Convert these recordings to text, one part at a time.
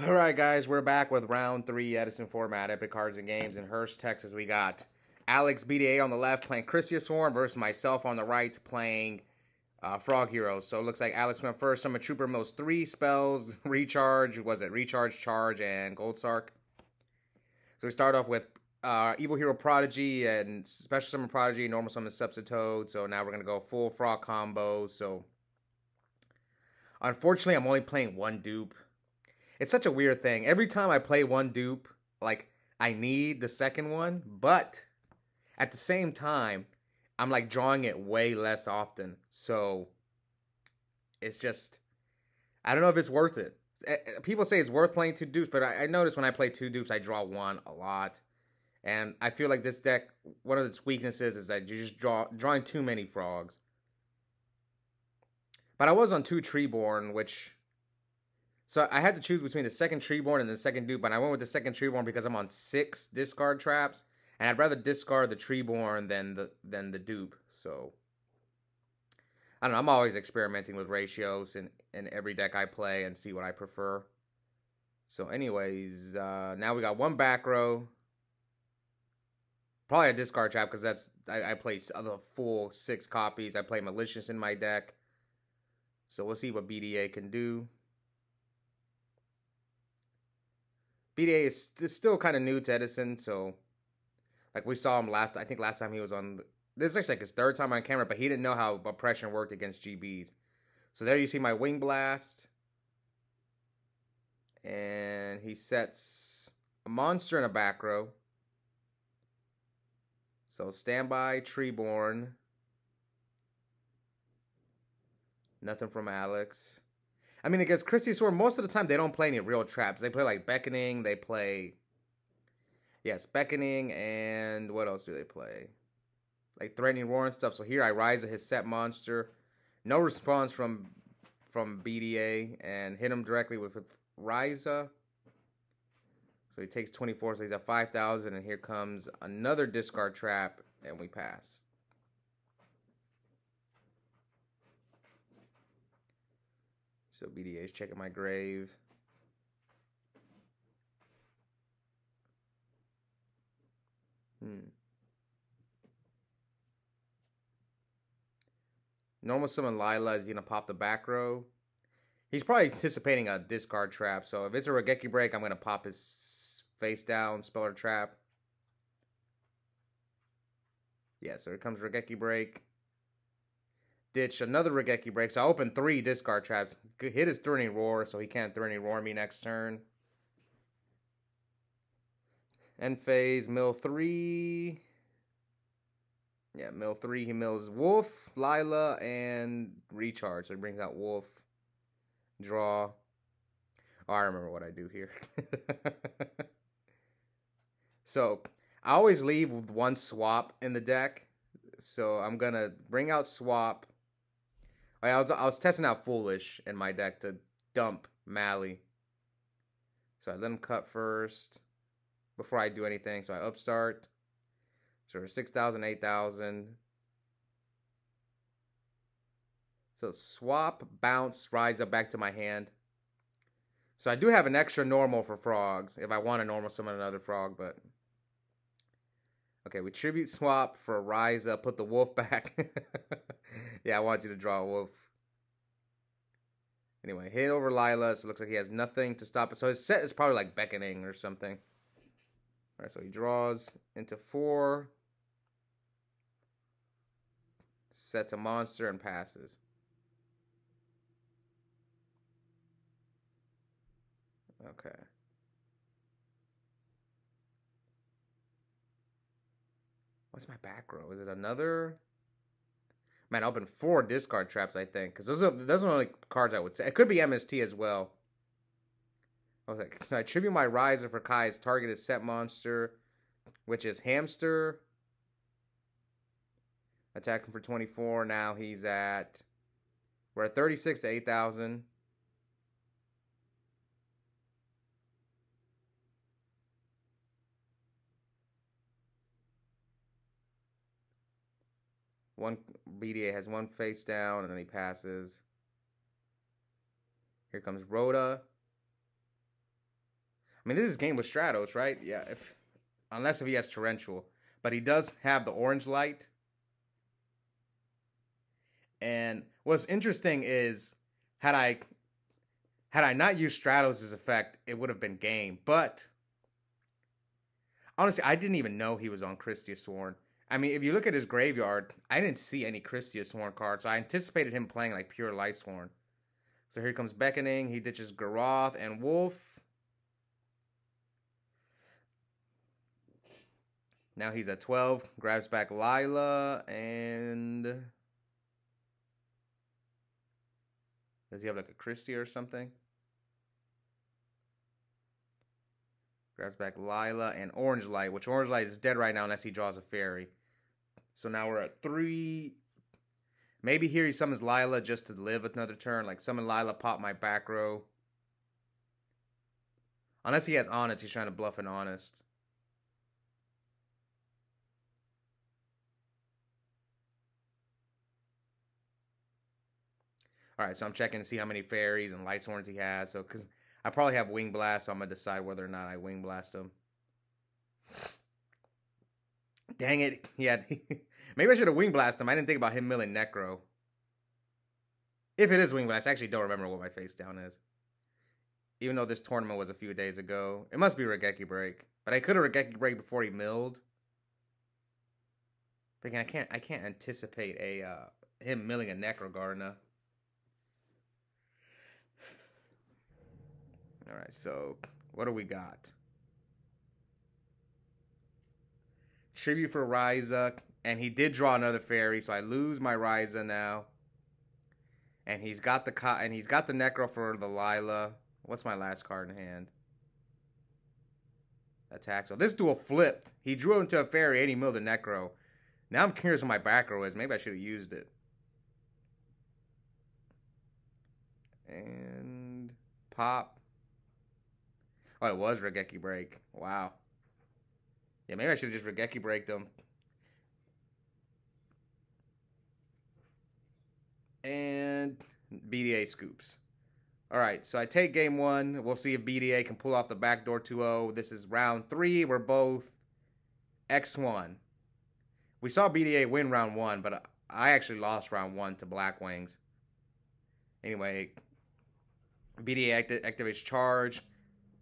Alright guys, we're back with round 3 Edison Format, Epic Cards and Games. In Hurst, Texas, we got Alex BDA on the left playing Kristyasworn versus myself on the right playing Frog Heroes. So it looks like Alex went first. Summon Trooper mills 3 spells, Recharge, Recharge, Charge, and Gold Sark. So we start off with Evil Hero Prodigy and Special Summon Prodigy, Normal Summon Substitute. So now we're going to go full Frog combo. So unfortunately, I'm only playing one dupe. It's such a weird thing. Every time I play one dupe, like, I need the second one, but at the same time, I'm, like, drawing it way less often. So, it's just, I don't know if it's worth it. People say it's worth playing two dupes, but I notice when I play two dupes, I draw one a lot. And I feel like this deck, one of its weaknesses is that you're just drawing too many frogs. But I was on 2 Treeborn, which... So I had to choose between the second Treeborn and the second dupe, but I went with the second Treeborn because I'm on 6 discard traps, and I'd rather discard the Treeborn than the dupe. So I don't know. I'm always experimenting with ratios in every deck I play and see what I prefer. So, anyways, now we got one back row. Probably a discard trap because I play the full 6 copies. I play Malicious in my deck. So we'll see what BDA can do. BDA is still kind of new to Edison, so like we saw him I think last time he was on, this is actually like his 3rd time on camera, but he didn't know how oppression worked against GBs. So there you see my Wing Blast. And he sets a monster in a back row. So standby, Treeborn. Nothing from Alex. I mean, against Kristyasworn, most of the time they don't play any real traps. They play like Beckoning. They play, yes, Beckoning, and what else do they play? Like Threatening Roar and stuff. So here I rise at his set monster. No response from BDA, and hit him directly with Ryza. So he takes 24, so he's at 5,000, and here comes another discard trap, and we pass. So BDA is checking my grave. Normal Summon Lila is going to pop the back row. He's probably anticipating a discard trap. So if it's a Regeki Break, I'm going to pop his face down Speller Trap. Yeah, so here comes Regeki Break. Ditch another Regeki Break. So I opened 3 discard traps. Hit his Threatening Roar, so he can't Threatening Roar me next turn. End phase, mill 3. Yeah, mill 3. He mills Wolf, Lila, and Recharge. So he brings out Wolf. Draw. Oh, I remember what I do here. So, I always leave with 1 swap in the deck. So, I'm going to bring out swap. I was testing out Foolish in my deck to dump Mally. So, I let him cut first before I do anything. So, I upstart. So, 6,000, 8,000. So, swap, bounce, rise up back to my hand. So, I do have an extra normal for frogs if I want to normal summon another frog, but... Okay, we tribute swap for rise up, put the wolf back. Yeah, I want you to draw a wolf. Anyway, hit over Lila, so it looks like he has nothing to stop it. So his set is probably like Beckoning or something. Alright, so he draws into 4. Sets a monster and passes. Okay. What's my back row? Is it another? Man, I opened 4 discard traps, I think. Because those are the only cards I would say. It could be MST as well. Okay, so I tribute my Riser for Kai's target is set monster, which is Hamster. Attacking for 24. Now he's at... We're at 36 to 8,000. One BDA has 1 face down, and then he passes. Here comes Rhoda. I mean, this is game with Stratos, right? Yeah, unless if he has Torrential. But he does have the orange light. And what's interesting is had I not used Stratos' effect, it would have been game. But honestly, I didn't even know he was on Kristyasworn. I mean, if you look at his graveyard, I didn't see any Kristyasworn cards. So I anticipated him playing like pure Lightsworn. So here comes Beckoning. He ditches Garoth and Wolf. Now he's at 12. Grabs back Lila. And does he have like a Christie or something? Grabs back Lila and Orange Light, which Orange Light is dead right now unless he draws a fairy. So now we're at 3. Maybe here he summons Lila just to live another turn. Like summon Lila, pop my back row. Unless he has Honest, he's trying to bluff an Honest. Alright, so I'm checking to see how many fairies and Lightsworns he has. So, because I probably have Wing Blast, so I'm going to decide whether or not I Wing Blast him. Dang it. Yeah. Maybe I should have Wing Blast him. I didn't think about him milling Necro. If it is Wing Blast, I actually don't remember what my face down is. Even though this tournament was a few days ago. It must be Regeki Break. But I could have Regeki Break before he milled. But again, I can't anticipate him milling a Necro Gardener. Alright, so what do we got? Tribute for Ryza. And he did draw another fairy, so I lose my Ryza now. And he's got the Necro for the Lila. What's my last card in hand? Attack. So this duel flipped. He drew into a fairy and he milled a Necro. Now I'm curious what my back row is. Maybe I should have used it. And pop. Oh, it was Regeki Break. Wow. Yeah, maybe I should have just Regeki Break them. And BDA scoops. Alright, so I take game 1. We'll see if BDA can pull off the backdoor 2-0. This is round 3. We're both X1. We saw BDA win round 1, but I actually lost round 1 to Black Wings. Anyway, BDA activates charge.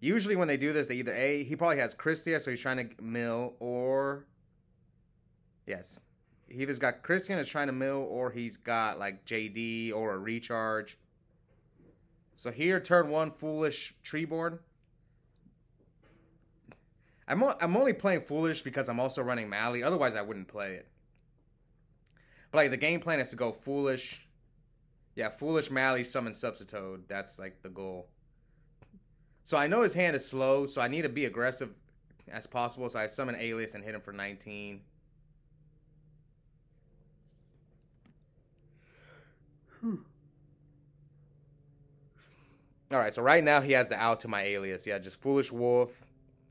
Usually when they do this, they either he probably has Christia, so he's trying to mill, or yes, he either's got Christian is trying to mill, or he's got like JD or a recharge. So here, turn 1, Foolish Treeborn. I'm only playing Foolish because I'm also running Mally. Otherwise, I wouldn't play it. But like the game plan is to go Foolish. Yeah, Foolish, Mally, summon Substitute. That's like the goal. So I know his hand is slow, so I need to be aggressive as possible. So I summon Alias and hit him for 19. Alright, so right now he has the out to my Alias. Yeah, just Foolish Wolf.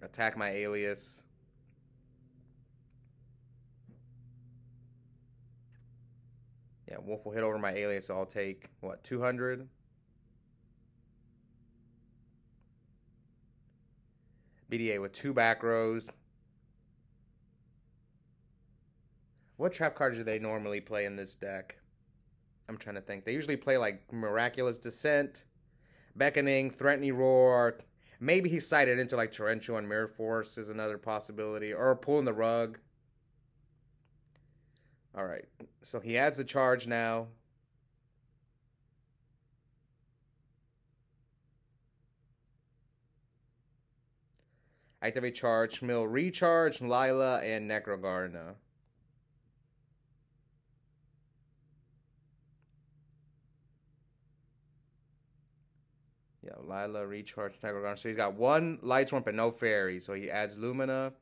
Attack my Alias. Yeah, Wolf will hit over my Alias, so I'll take, what, 200? BDA with 2 back rows. What trap cards do they normally play in this deck? I'm trying to think. They usually play like Miraculous Descent, Beckoning, Threatening Roar. Maybe he's sighted into like Torrential and Mirror Force is another possibility. Or Pulling the Rug. Alright, so he adds the charge now. Activate charge, mill recharge, Lila, and Necrogarna. Yeah, Lila, recharge, Necrogarna. So he's got 1 Lightsworn but no fairy. So he adds Lumina.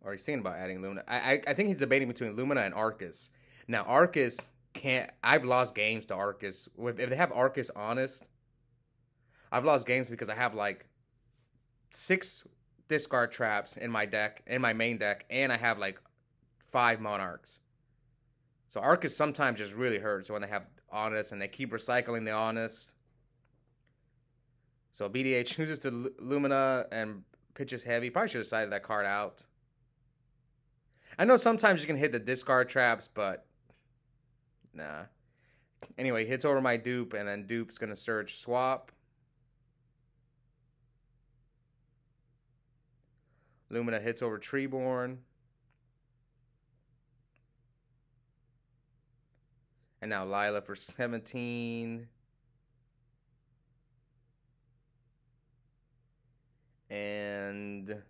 Or he's thinking about adding Lumina. I think he's debating between Lumina and Arcus. Now, Arcus can't... I've lost games to Arcus. If they have Arcus Honest, I've lost games because I have like 6 discard traps in my deck, in my main deck, and I have like 5 Monarchs. So Arcus sometimes just really hurts when they have Honest and they keep recycling the Honest. So BDA chooses to Lumina and pitches heavy. Probably should have sided that card out. I know sometimes you can hit the discard traps, but nah. Anyway, hits over my dupe, and then dupe's going to search swap. Lumina hits over Treeborn. And now Lila for 17. And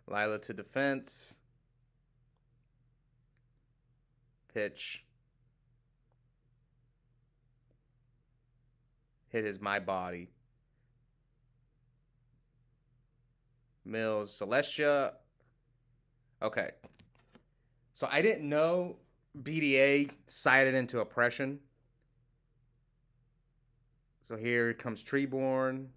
Lila to defense. Pitch. Hit is my body. Mills, Celestia. Okay. So I didn't know BDA sided into oppression. So here comes Treeborn.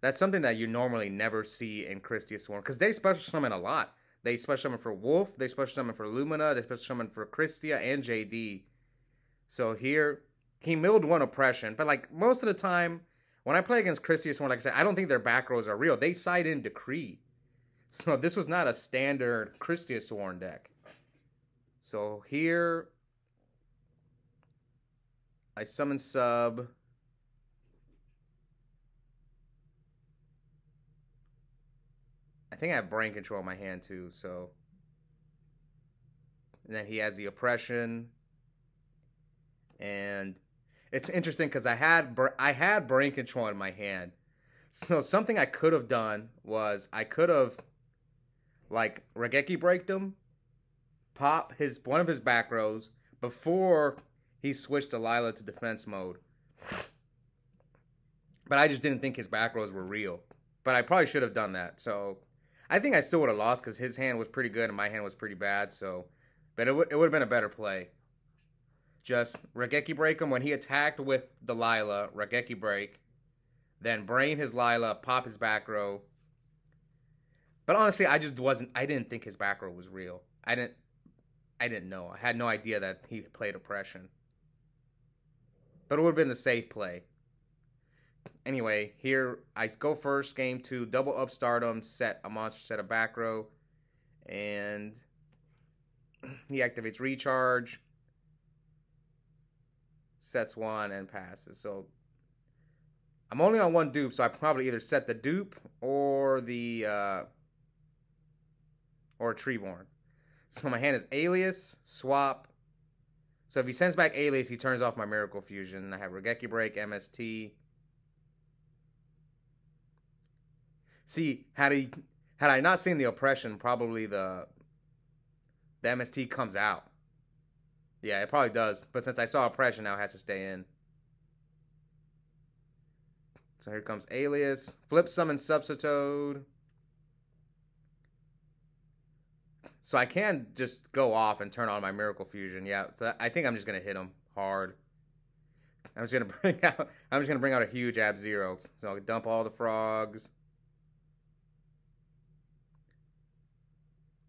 That's something that you normally never see in Kristyasworn, because they special summon a lot. They special summon for Wolf, they special summon for Lumina, they special summon for Krystia and JD. So here, he milled one oppression, but like most of the time, when I play against Kristyasworn, like I said, I don't think their back rows are real. They side in Decree. So this was not a standard Kristyasworn deck. So here, I summon sub. I think I have brain control in my hand too, so. And then he has the oppression. And it's interesting because I had brain control in my hand. So something I could have done was I could have like Raigeki breaked him, pop one of his back rows before he switched to Lila to defense mode. But I just didn't think his back rows were real. But I probably should have done that. So I think I still would have lost because his hand was pretty good and my hand was pretty bad. So, but it would have been a better play. Just Raigeki break him when he attacked with the Lila, Raigeki break, then brain his Lila, pop his back row. But honestly, I didn't think his back row was real. I didn't know. I had no idea that he played oppression. But it would have been the safe play. Anyway, here I go first, game 2, double up stardom, set a monster, set a back row, and he activates recharge, sets 1, and passes. So I'm only on 1 dupe, so I probably either set the dupe or the or Treeborn. So my hand is Alias, swap. So if he sends back Alias, he turns off my Miracle Fusion. I have Raigeki break, MST. See, had I not seen the oppression, probably the MST comes out. Yeah, it probably does. But since I saw oppression, now it has to stay in. So here comes Alias. Flip summon Substitute. So I can just go off and turn on my Miracle Fusion. Yeah, so I think I'm just gonna hit him hard. I'm just gonna bring out a huge Ab-Zero. So I'll dump all the frogs.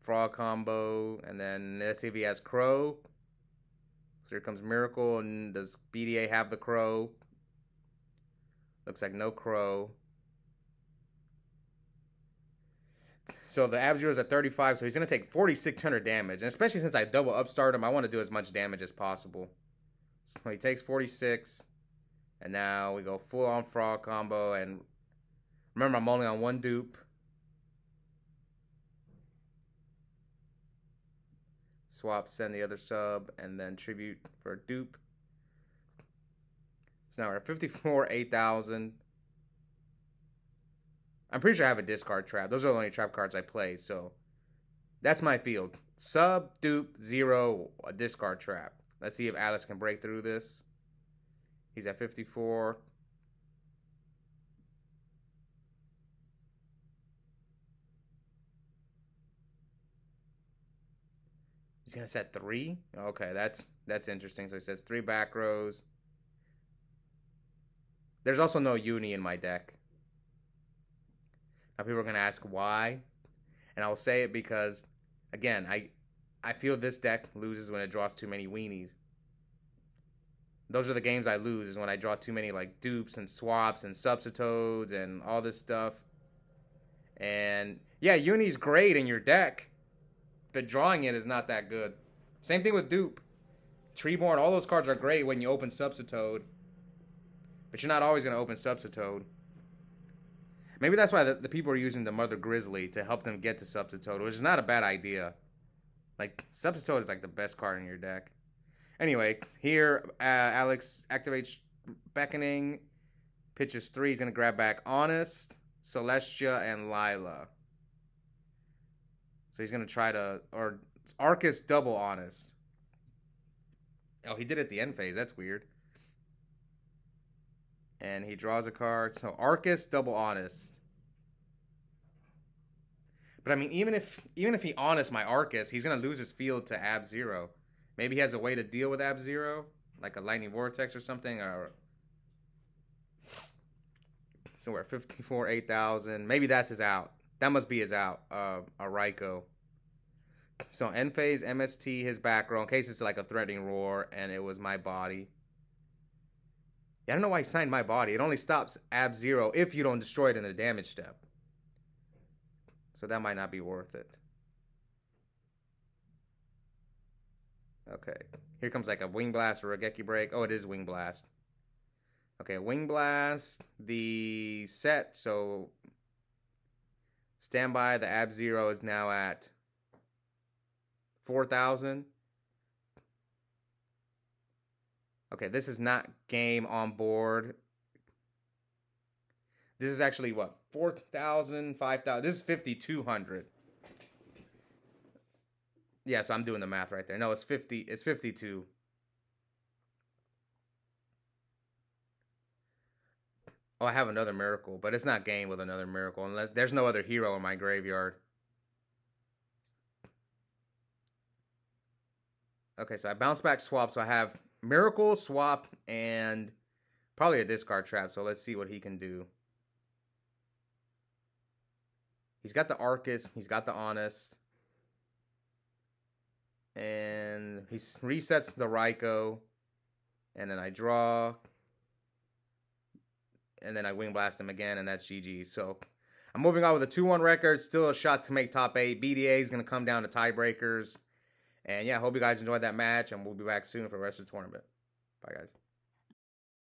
Frog combo, and then let's see if he has Crow. So here comes Miracle, and does BDA have the Crow? Looks like no Crow. So the Ab-Zero is at 35, so he's going to take 4,600 damage. And especially since I double upstart him, I want to do as much damage as possible. So he takes 46, and now we go full-on Frog combo. And remember, I'm only on 1 dupe. Swap, send the other sub, and then tribute for a dupe. So now we're at 54, 8,000. I'm pretty sure I have a discard trap. Those are the only trap cards I play, so that's my field. Sub, dupe, 0, a discard trap. Let's see if Alex can break through this. He's at 54. He's gonna set 3. Okay, that's interesting. So he says 3 back rows. There's also no uni in my deck. Now people are gonna ask why, And I'll say it because, again, I feel this deck loses when it draws too many weenies. Those are the games I lose, is when I draw too many like dupes and swaps and substitutes and all this stuff. And yeah, Uni's great in your deck, but drawing it is not that good. Same thing with dupe. Treeborn, all those cards are great when you open Substitute, but you're not always going to open Substitute. Maybe that's why the people are using the Mother Grizzly to help them get to Substitute, which is not a bad idea. Like, Substitute is like the best card in your deck. Anyway, here, Alex activates Beckoning, pitches 3. He's going to grab back Honest, Celestia, and Lila. So he's going to try to, or Arcus double Honest. Oh, he did it at the end phase. That's weird. And he draws a card. So Arcus double Honest. But I mean, even if he Honest my Arcus, he's gonna lose his field to Ab Zero. Maybe he has a way to deal with Ab Zero, like a Lightning Vortex or something. Or so we're 54, 8,000. Maybe that's his out. That must be his out. A Raikou. So end phase, MST, his back row, in case it's like a threatening roar, and it was my body. Yeah, I don't know why he signed my body. It only stops Ab Zero if you don't destroy it in the damage step. So that might not be worth it. Okay. Here comes like a Wing Blast or a Geki Break. Oh, it is Wing Blast. Okay, Wing Blast. The set, so standby, the Ab Zero is now at 4,000. Okay, this is not game on board. This is actually what? 4,000, 5,000. This is 5,200. Yeah, so I'm doing the math right there. No, it's 50. It's 52. Oh, I have another miracle, but it's not game with another miracle unless there's no other hero in my graveyard. Okay, so I bounce back swap, so I have Miracle, Swap, and probably a discard trap, so let's see what he can do. He's got the Arcus, he's got the Honest, and he resets the Raikou, and then I draw, and then I Wing Blast him again, and that's GG. So I'm moving on with a 2-1 record, still a shot to make top 8. BDA is going to come down to tiebreakers. And yeah, I hope you guys enjoyed that match, and we'll be back soon for the rest of the tournament. Bye, guys.